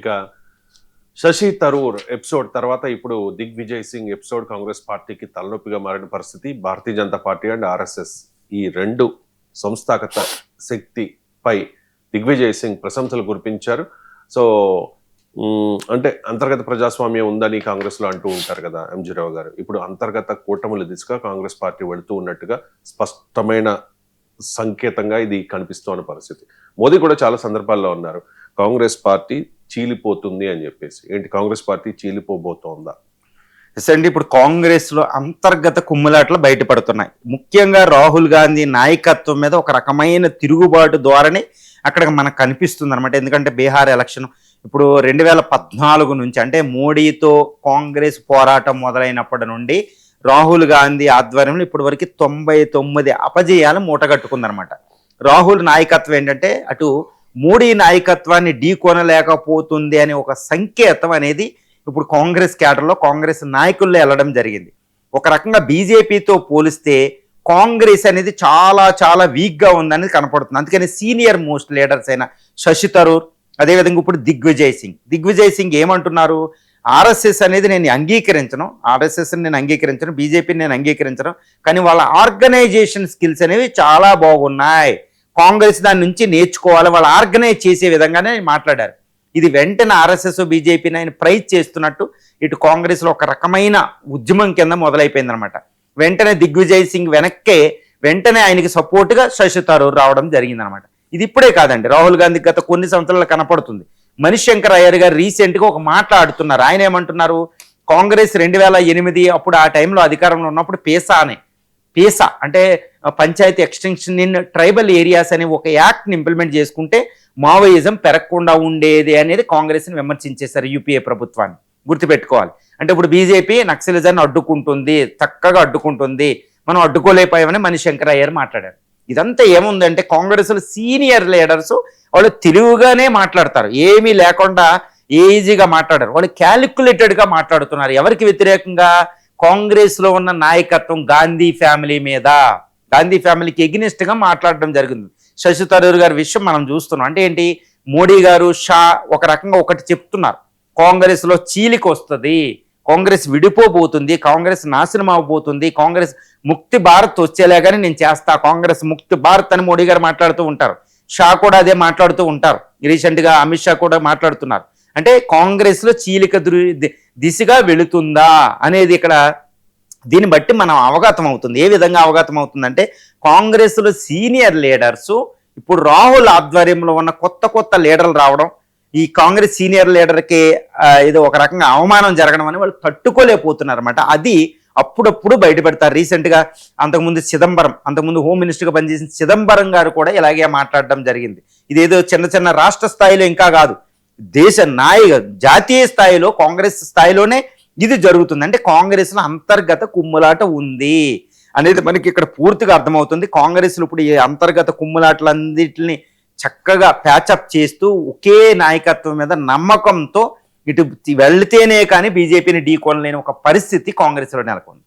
ఇక శశి తరూర్ ఎపిసోడ్ తర్వాత ఇప్పుడు దిగ్విజయ్ సింగ్ ఎపిసోడ్ కాంగ్రెస్ పార్టీకి తలనొప్పిగా మారిన పరిస్థితి. Bharatiya Janata party and RSS ఈ రెండు సంస్థాగత శక్తిపై దిగ్విజయ్ సింగ్ ప్రశంసలు కురిపించారు. సో అంటే అంతర్గత ప్రజాస్వామ్యం ఉందని కాంగ్రెస్ లో అంటూ ఉంటారు కదా ఎంజీ రావు గారు. ఇప్పుడు అంతర్గత కూటముల దిశగా కాంగ్రెస్ పార్టీ వెళుతూ ఉన్నట్టుగా స్పష్టమైన సంకేతంగా ఇది కనిపిస్తున్న పరిస్థితి. మోదీ కూడా చాలా సందర్భాల్లో ఉన్నారు కాంగ్రెస్ పార్టీ చీలిపోతుంది అని చెప్పేసి. ఏంటి కాంగ్రెస్ పార్టీ చీలిపోబోతోందా? అండి, ఇప్పుడు కాంగ్రెస్ లో అంతర్గత కుమ్ములాట్లు బయటపడుతున్నాయి. ముఖ్యంగా రాహుల్ గాంధీ నాయకత్వం మీద ఒక రకమైన తిరుగుబాటు ధోరణి అక్కడ మనకు కనిపిస్తుంది అనమాట. ఎందుకంటే బీహార్ ఎలక్షన్ ఇప్పుడు 2014 నుంచి అంటే మోడీతో కాంగ్రెస్ పోరాటం మొదలైనప్పటి నుండి రాహుల్ గాంధీ ఆధ్వర్యంలో ఇప్పటి వరకు 99 అపజయాలు మూటగట్టుకుందనమాట. రాహుల్ నాయకత్వం ఏంటంటే అటు మోడీ నాయకత్వాన్ని ఢీకొనలేకపోతుంది అనే ఒక సంకేతం అనేది ఇప్పుడు కాంగ్రెస్ క్యాడర్లో కాంగ్రెస్ నాయకుల్లో వెళ్ళడం జరిగింది. ఒక రకంగా బీజేపీతో పోలిస్తే కాంగ్రెస్ అనేది చాలా చాలా వీక్గా ఉందనేది కనపడుతుంది. అందుకని సీనియర్ మోస్ట్ లీడర్స్ అయిన శశి తరూర్, అదేవిధంగా ఇప్పుడు దిగ్విజయ్ సింగ్ ఏమంటున్నారు, ఆర్ఎస్ఎస్ అనేది నేను అంగీకరించను, ఆర్ఎస్ఎస్ని నేను అంగీకరించను, బీజేపీని నేను అంగీకరించను, కానీ వాళ్ళ ఆర్గనైజేషన్ స్కిల్స్ అనేవి చాలా బాగున్నాయి, కాంగ్రెస్ దాని నుంచి నేర్చుకోవాలి, వాళ్ళు ఆర్గనైజ్ చేసే విధంగానే మాట్లాడారు. ఇది వెంటనే ఆర్ఎస్ఎస్ బీజేపీని ఆయన ప్రైజ్ చేస్తున్నట్టు ఇటు కాంగ్రెస్లో ఒక రకమైన ఉద్యమం కింద మొదలైపోయిందనమాట. వెంటనే దిగ్విజయ్ సింగ్ వెంటనే ఆయనకి సపోర్ట్గా శశి తరూర్ రావడం జరిగిందనమాట. ఇది ఇప్పుడే కాదండి, రాహుల్ గాంధీ గత కొన్ని సంవత్సరాలు కనపడుతుంది. మణిశంకర్ అయ్యర్ గారు రీసెంట్గా ఒక మాట్లాడుతున్నారు. ఆయన ఏమంటున్నారు, కాంగ్రెస్ 2008 అప్పుడు ఆ టైంలో అధికారంలో ఉన్నప్పుడు పేసా అంటే panchayati extension in tribal areas అనే ఒక యాక్ట్ని ఇంప్లిమెంట్ చేసుకుంటే మావోయిజం పెరగకుండా ఉండేది అనేది కాంగ్రెస్ని విమర్శించేశారు యూపీఏ ప్రభుత్వాన్ని. గుర్తుపెట్టుకోవాలి. అంటే ఇప్పుడు బీజేపీ నక్సలిజాన్ని అడ్డుకుంటుంది, చక్కగా అడ్డుకుంటుంది, మనం అడ్డుకోలేకపోయామని మణిశంకర్ అయ్యర్ మాట్లాడారు. ఇదంతా ఏముందంటే కాంగ్రెస్లో సీనియర్ లీడర్స్ వాళ్ళు తెలివిగానే మాట్లాడతారు, ఏమీ లేకుండా ఈజీగా మాట్లాడారు, వాళ్ళు క్యాలిక్యులేటెడ్గా మాట్లాడుతున్నారు. ఎవరికి వ్యతిరేకంగా? కాంగ్రెస్లో ఉన్న నాయకత్వం గాంధీ ఫ్యామిలీకి ఎగ్నిస్ట్గా మాట్లాడడం జరిగింది. శశి తరూర్ గారి విషయం మనం చూస్తున్నాం. అంటే ఏంటి, మోడీ గారు షా ఒక రకంగా ఒకటి చెప్తున్నారు, కాంగ్రెస్లో చీలిక వస్తుంది, కాంగ్రెస్ విడిపోబోతుంది, కాంగ్రెస్ నాశనం అవబోతుంది, కాంగ్రెస్ ముక్తి భారత్ వచ్చేలాగానే నేను చేస్తా, కాంగ్రెస్ ముక్తి భారత్ అని మోడీ గారు మాట్లాడుతూ ఉంటారు, షా కూడా అదే మాట్లాడుతూ ఉంటారు, రీసెంట్గా అమిత్ షా కూడా మాట్లాడుతున్నారు. అంటే కాంగ్రెస్లో చీలిక దిశగా వెళుతుందా అనేది ఇక్కడ దీన్ని బట్టి మనం అవగతం అవుతుంది. ఏ విధంగా అవగతం అవుతుందంటే కాంగ్రెస్లో సీనియర్ లీడర్సు ఇప్పుడు రాహుల్ ఆధ్వర్యంలో ఉన్న కొత్త లీడర్లు రావడం, ఈ కాంగ్రెస్ సీనియర్ లీడర్కి ఇది ఒక రకంగా అవమానం జరగడం అని వాళ్ళు తట్టుకోలేకపోతున్నారు అనమాట. అది అప్పుడప్పుడు బయటపెడతారు. రీసెంట్గా అంతకుముందు హోమ్ మినిస్టర్గా పనిచేసిన చిదంబరం గారు కూడా ఇలాగే మాట్లాడడం జరిగింది. ఇదేదో చిన్న రాష్ట్ర స్థాయిలో ఇంకా కాదు, దేశ జాతీయ స్థాయిలో కాంగ్రెస్ స్థాయిలోనే ఇది జరుగుతుంది. అంటే కాంగ్రెస్లో అంతర్గత కుమ్ములాట ఉంది అనేది మనకి ఇక్కడ పూర్తిగా అర్థమవుతుంది. కాంగ్రెస్లో ఇప్పుడు ఈ అంతర్గత కుమ్ములాటలన్నింటిని చక్కగా ప్యాచప్ చేస్తూ ఒకే నాయకత్వం మీద నమ్మకంతో ఇటు వెళ్తేనే కానీ బీజేపీని ఢీకొనలేని ఒక పరిస్థితి కాంగ్రెస్లో నెలకొంది.